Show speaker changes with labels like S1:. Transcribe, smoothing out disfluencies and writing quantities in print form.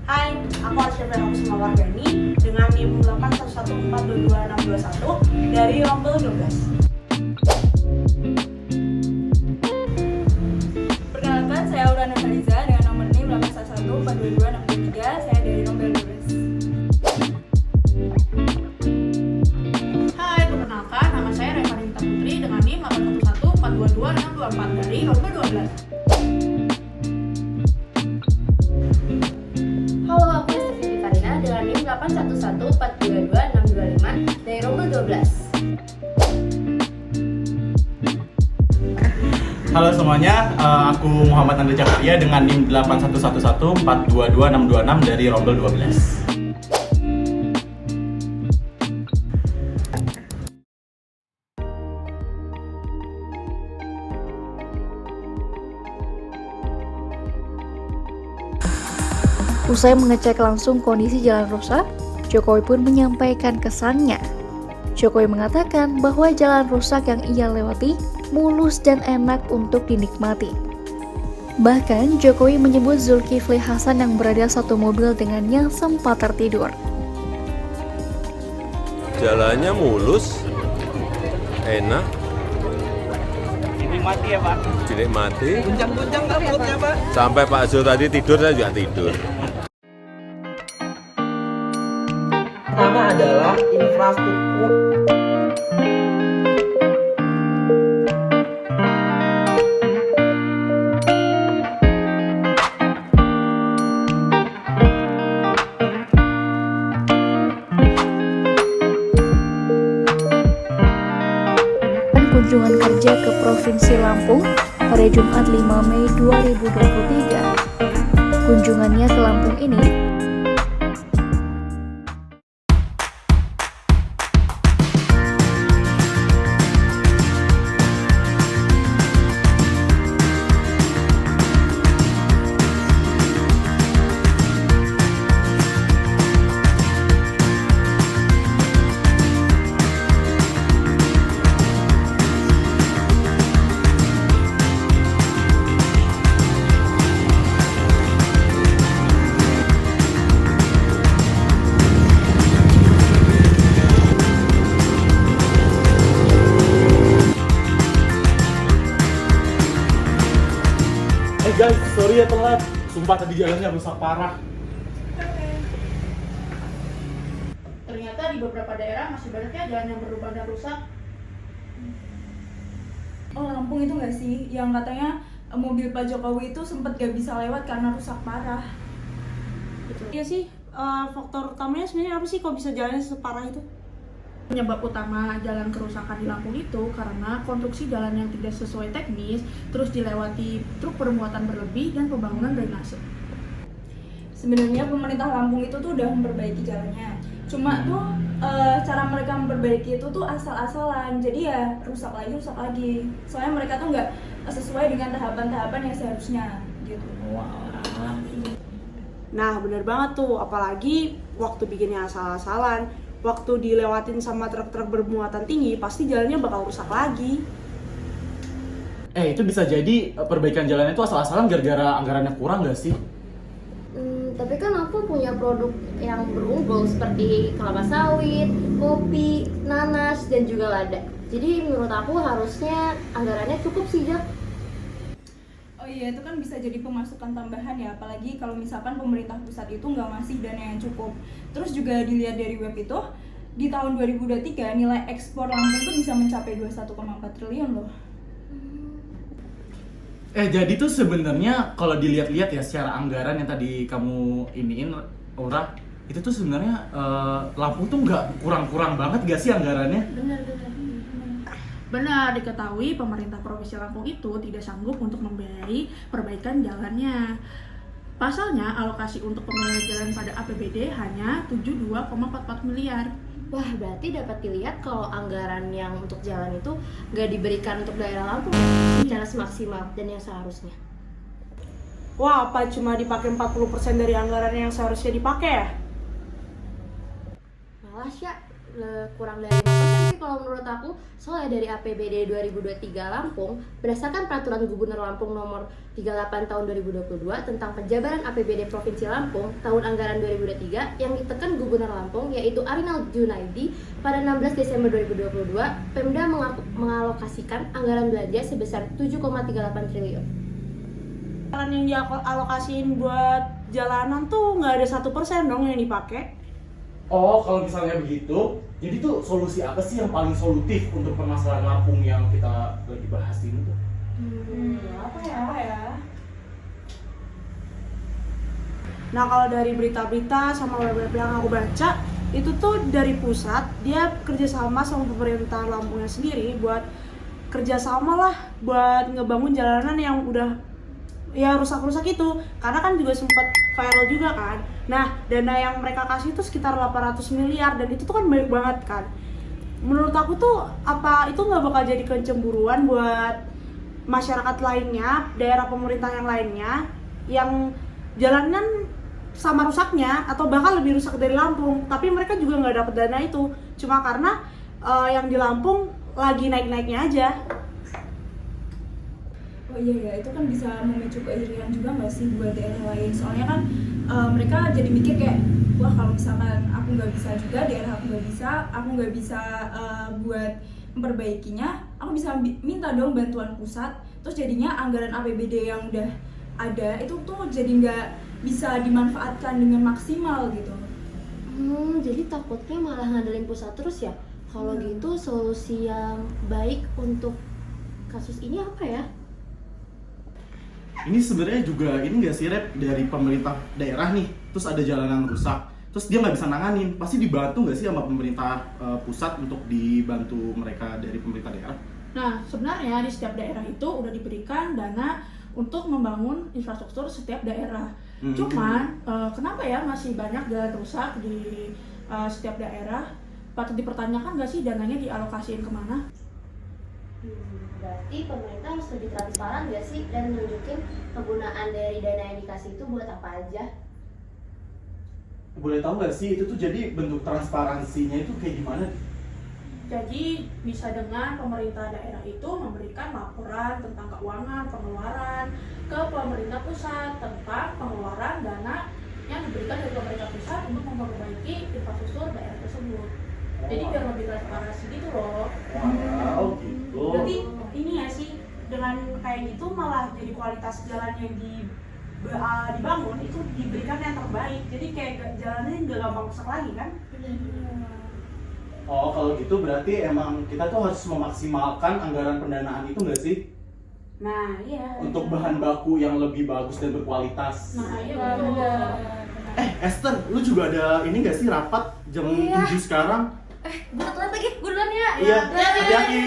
S1: Hai, aku Arsya Kusuma Wardani dengan NIM 811422621 dari Rombel 12.
S2: Perkenalkan, saya Aura Nurhaliza dengan nomor NIM 811422623. Saya dari Rombel 12.
S1: Hai, perkenalkan, nama saya Reva Rinta Putri dengan NIM 811422624 dari Rombel 12.
S3: Halo, aku Estefi Karina dengan NIM 811422625 dari Rombel 12.
S4: Halo semuanya, aku Muhammad Andri Jakaria dengan NIM 81114222626 dari Rombel 12.
S5: Usai mengecek langsung kondisi jalan rusak, Jokowi pun menyampaikan kesannya. Jokowi mengatakan bahwa jalan rusak yang ia lewati mulus dan enak untuk dinikmati. Bahkan Jokowi menyebut Zulkifli Hasan yang berada satu mobil dengannya sempat tertidur.
S6: Jalannya mulus, enak,
S4: Dinikmati ya Pak?
S6: dinikmati.
S4: Guncang-guncang rambutnya Pak?
S6: Sampai Pak Zul tadi tidur, saya juga tidur.
S7: Pertama adalah infrastruktur.
S5: Kunjungan kerja ke Provinsi Lampung pada Jumat 5 Mei 2023. Kunjungannya ke Lampung ini
S4: Guys, sorry ya telat. Sumpah tadi jalannya rusak parah.
S1: Ternyata di beberapa daerah masih banyak ya jalan yang berlubang dan rusak.
S2: Oh, Lampung itu nggak sih yang katanya mobil Pak Jokowi itu sempat gak bisa lewat karena rusak parah?
S1: Iya sih, faktor utamanya sebenarnya apa sih kok bisa jalannya separah itu? Penyebab utama jalan kerusakan di Lampung itu karena konstruksi jalan yang tidak sesuai teknis, terus dilewati truk bermuatan berlebih dan pembangunan drainase.
S2: Sebenarnya pemerintah Lampung itu tuh udah memperbaiki jalannya. Cuma tuh cara mereka memperbaiki itu tuh asal-asalan. Jadi ya rusak lagi. Soalnya mereka tuh nggak sesuai dengan tahapan-tahapan yang seharusnya gitu.
S1: Nah, bener banget tuh, apalagi waktu bikinnya asal-asalan, waktu dilewatin sama truk-truk bermuatan tinggi, pasti jalannya bakal rusak lagi.
S4: Itu bisa jadi perbaikan jalannya itu asal-asalan gara-gara anggarannya kurang nggak sih?
S3: Tapi kan aku punya produk yang berunggul seperti kelapa sawit, kopi, nanas, dan juga lada. Jadi menurut aku harusnya anggarannya cukup sih, Jak.
S2: Oh iya, itu kan bisa jadi pemasukan tambahan ya, apalagi kalau misalkan pemerintah pusat itu nggak ngasih dana yang cukup. Terus juga dilihat dari web itu, di tahun 2023 nilai ekspor Lampung itu bisa mencapai 21,4 triliun loh.
S4: Jadi tuh sebenarnya kalau dilihat-lihat ya secara anggaran yang tadi kamu iniin, Aura, itu tuh sebenarnya Lampung tuh nggak kurang-kurang banget gak sih anggarannya?
S1: Benar diketahui pemerintah Provinsi Lampung itu tidak sanggup untuk membiayai perbaikan jalannya. Pasalnya alokasi untuk pembangunan jalan pada APBD hanya 72,44 miliar.
S3: Wah, berarti dapat dilihat kalau anggaran yang untuk jalan itu nggak diberikan untuk daerah Lampung secara semaksimal dan yang seharusnya.
S1: Wah, apa cuma dipakai 40% dari anggaran yang seharusnya dipakai ya?
S3: Malah ya kurang dari 5% Tapi kalau menurut aku, soalnya dari APBD 2023 Lampung, berdasarkan Peraturan Gubernur Lampung Nomor 38 Tahun 2022 tentang penjabaran APBD Provinsi Lampung tahun anggaran 2023 yang ditekan Gubernur Lampung yaitu Arinal Junaidi pada 16 Desember 2022, Pemda mengalokasikan anggaran belanja sebesar 7,38 triliun.
S1: Jalan yang dialokasiin buat jalanan tuh nggak ada 1% dong yang dipakai.
S4: Oh, kalau misalnya begitu, jadi tuh solusi apa sih yang paling solutif untuk permasalahan Lampung yang kita lagi bahas ini tuh?
S2: Apa ya?
S1: Nah, kalau dari berita-berita sama web-web yang aku baca, itu tuh dari pusat, dia kerjasama sama pemerintah Lampungnya sendiri buat kerjasama lah buat ngebangun jalanan yang udah ya rusak-rusak itu, karena kan juga sempat viral juga kan. Nah, dana yang mereka kasih itu sekitar 800 miliar dan itu tuh kan banyak banget kan. Menurut aku tuh apa itu nggak bakal jadi kecemburuan buat masyarakat lainnya, daerah pemerintah yang lainnya yang jalanan sama rusaknya atau bahkan lebih rusak dari Lampung, tapi mereka juga nggak dapat dana itu, cuma karena yang di Lampung lagi naik-naiknya aja.
S2: Oh iya, itu kan bisa memicu keirian juga nggak sih buat daerah lain? Soalnya kan mereka jadi mikir kayak, wah kalau misalkan aku nggak bisa juga, daerah aku nggak bisa buat memperbaikinya, aku bisa minta dong bantuan pusat. Terus jadinya anggaran APBD yang udah ada itu tuh jadi nggak bisa dimanfaatkan dengan maksimal gitu.
S3: Jadi takutnya malah ngandelin pusat terus ya? Kalau gitu solusi yang baik untuk kasus ini apa ya?
S4: Ini sebenarnya juga ini nggak sih Rep, dari pemerintah daerah nih, terus ada jalanan rusak, terus dia nggak bisa nanganin, pasti dibantu nggak sih sama pemerintah pusat untuk dibantu mereka dari pemerintah daerah?
S1: Nah, sebenarnya di setiap daerah itu udah diberikan dana untuk membangun infrastruktur setiap daerah. Cuman kenapa ya masih banyak jalan rusak di setiap daerah? Patut dipertanyakan nggak sih dananya dialokasiin kemana?
S3: Berarti pemerintah harus lebih transparan nggak sih dan nunjukin penggunaan dari dana yang dikasih itu buat apa aja?
S4: Boleh tahu nggak sih itu tuh jadi bentuk transparansinya itu kayak gimana?
S1: Jadi bisa dengan pemerintah daerah itu memberikan laporan tentang keuangan pengeluaran ke pemerintah pusat tentang pengeluaran dana yang diberikan dari pemerintah pusat untuk memperbaiki infrastruktur daerah tersebut. Jadi biar lebih transparansi gitu loh.
S4: Wow, gitu.
S1: Berarti ini ya sih, dengan kayak gitu malah jadi kualitas jalan yang dibangun itu diberikan yang terbaik. Jadi kayak jalannya nggak gampang rusak lagi kan?
S4: Oh, kalau gitu berarti emang kita tuh harus memaksimalkan anggaran pendanaan itu nggak sih?
S1: Nah, iya.
S4: Untuk bahan baku yang lebih bagus dan berkualitas.
S1: Nah, iya betul.
S4: Esther, lu juga ada ini nggak sih rapat jam 7 sekarang?
S3: Gue telat lagi, gue duluan ya.
S4: Iya, hati-hati.